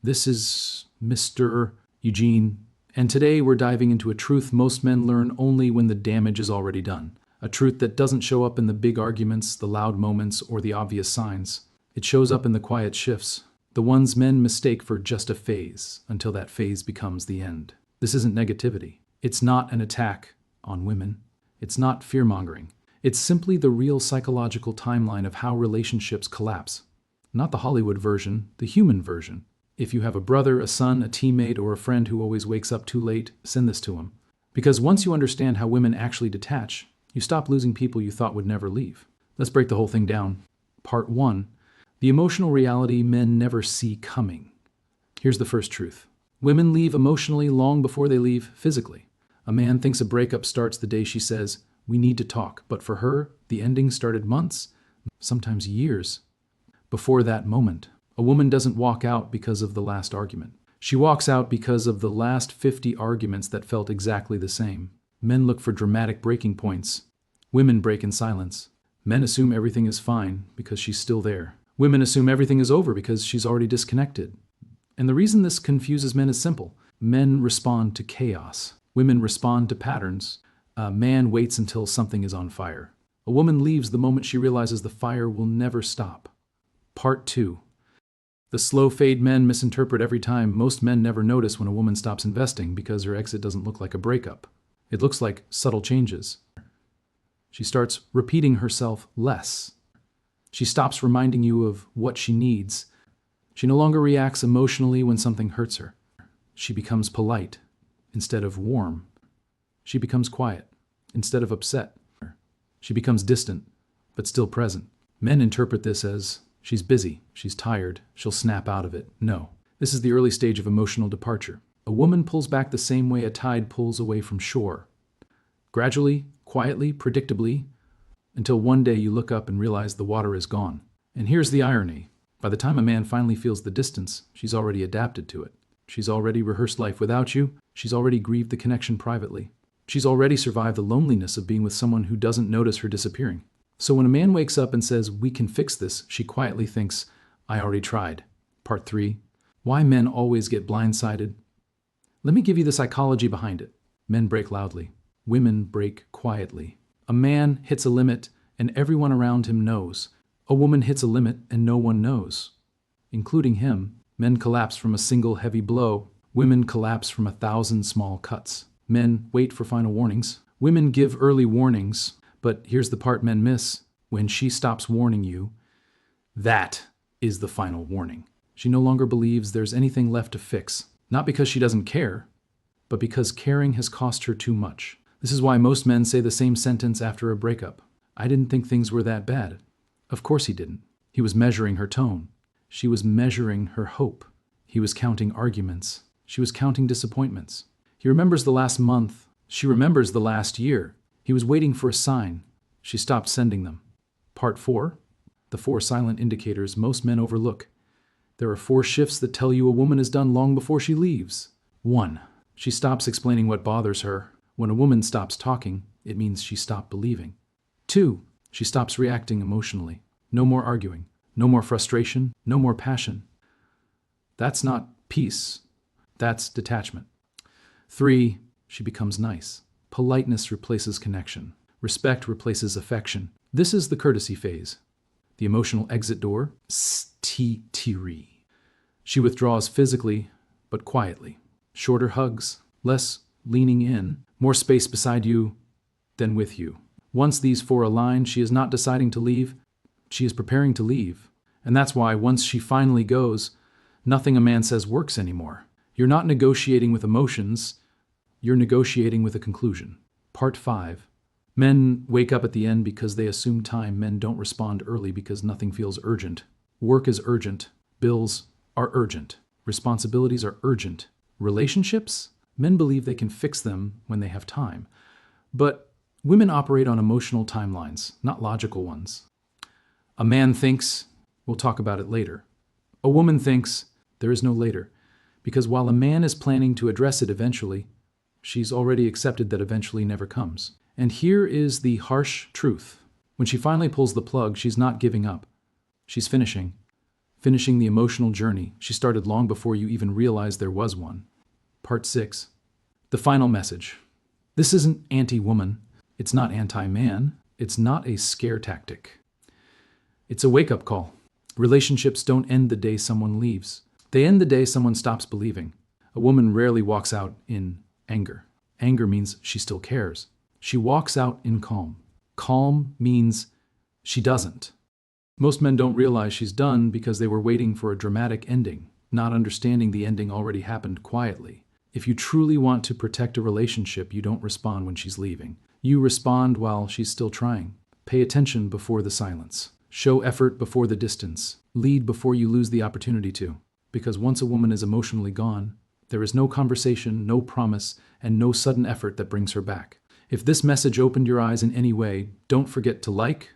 This is Mr. Eugene, and today we're diving into a truth most men learn only when the damage is already done. A truth that doesn't show up in the big arguments, the loud moments, or the obvious signs. It shows up in the quiet shifts, the ones men mistake for just a phase, until that phase becomes the end. This isn't negativity. It's not an attack on women. It's not fear-mongering. It's simply the real psychological timeline of how relationships collapse. Not the Hollywood version, the human version. If you have a brother, a son, a teammate, or a friend who always wakes up too late, send this to him. Because once you understand how women actually detach, you stop losing people you thought would never leave. Let's break the whole thing down. Part 1. The emotional reality men never see coming. Here's the first truth. Women leave emotionally long before they leave physically. A man thinks a breakup starts the day she says, "We need to talk," but for her, the ending started months, sometimes years, before that moment. A woman doesn't walk out because of the last argument. She walks out because of the last 50 arguments that felt exactly the same. Men look for dramatic breaking points. Women break in silence. Men assume everything is fine because she's still there. Women assume everything is over because she's already disconnected. And the reason this confuses men is simple. Men respond to chaos. Women respond to patterns. A man waits until something is on fire. A woman leaves the moment she realizes the fire will never stop. Part 2. The slow fade men misinterpret every time. Most men never notice when a woman stops investing because her exit doesn't look like a breakup. It looks like subtle changes. She starts repeating herself less. She stops reminding you of what she needs. She no longer reacts emotionally when something hurts her. She becomes polite instead of warm. She becomes quiet instead of upset. She becomes distant, but still present. Men interpret this as, she's busy, she's tired, she'll snap out of it. No, this is the early stage of emotional departure. A woman pulls back the same way a tide pulls away from shore. Gradually, quietly, predictably, until one day you look up and realize the water is gone. And here's the irony. By the time a man finally feels the distance, she's already adapted to it. She's already rehearsed life without you. She's already grieved the connection privately. She's already survived the loneliness of being with someone who doesn't notice her disappearing. So when a man wakes up and says, "We can fix this," she quietly thinks, "I already tried." Part 3. Why men always get blindsided. Let me give you the psychology behind it. Men break loudly. Women break quietly. A man hits a limit and everyone around him knows. A woman hits a limit and no one knows, including him. Men collapse from a single heavy blow. Women collapse from 1,000 small cuts. Men wait for final warnings. Women give early warnings. But here's the part men miss. When she stops warning you, that is the final warning. She no longer believes there's anything left to fix. Not because she doesn't care, but because caring has cost her too much. This is why most men say the same sentence after a breakup. "I didn't think things were that bad." Of course he didn't. He was measuring her tone. She was measuring her hope. He was counting arguments. She was counting disappointments. He remembers the last month. She remembers the last year. He was waiting for a sign. She stopped sending them. Part 4. The 4 silent indicators most men overlook. There are 4 shifts that tell you a woman is done long before she leaves. 1. She stops explaining what bothers her. When a woman stops talking, it means she stopped believing. 2. She stops reacting emotionally. No more arguing. No more frustration. No more passion. That's not peace. That's detachment. 3. She becomes nice. Politeness replaces connection. Respect replaces affection. This is the courtesy phase. The emotional exit door. Stiri. She withdraws physically, but quietly. Shorter hugs, less leaning in, more space beside you than with you. Once these 4 align, she is not deciding to leave, she is preparing to leave. And that's why once she finally goes, nothing a man says works anymore. You're not negotiating with emotions, you're negotiating with a conclusion. Part 5. Men wake up at the end because they assume time. Men don't respond early because nothing feels urgent. Work is urgent. Bills are urgent. Responsibilities are urgent. Relationships? Men believe they can fix them when they have time. But women operate on emotional timelines, not logical ones. A man thinks, we'll talk about it later. A woman thinks, there is no later. Because while a man is planning to address it eventually, she's already accepted that eventually never comes. And here is the harsh truth. When she finally pulls the plug, she's not giving up. She's finishing. finishing the emotional journey she started long before you even realized there was one. Part 6. The final message. This isn't anti-woman. It's not anti-man. It's not a scare tactic. It's a wake-up call. Relationships don't end the day someone leaves. They end the day someone stops believing. A woman rarely walks out in anger. Anger means she still cares. She walks out in calm. Calm means she doesn't. Most men don't realize she's done because they were waiting for a dramatic ending, not understanding the ending already happened quietly. If you truly want to protect a relationship, you don't respond when she's leaving. You respond while she's still trying. Pay attention before the silence. Show effort before the distance. Lead before you lose the opportunity to. Because once a woman is emotionally gone, there is no conversation, no promise, and no sudden effort that brings her back. If this message opened your eyes in any way, don't forget to like,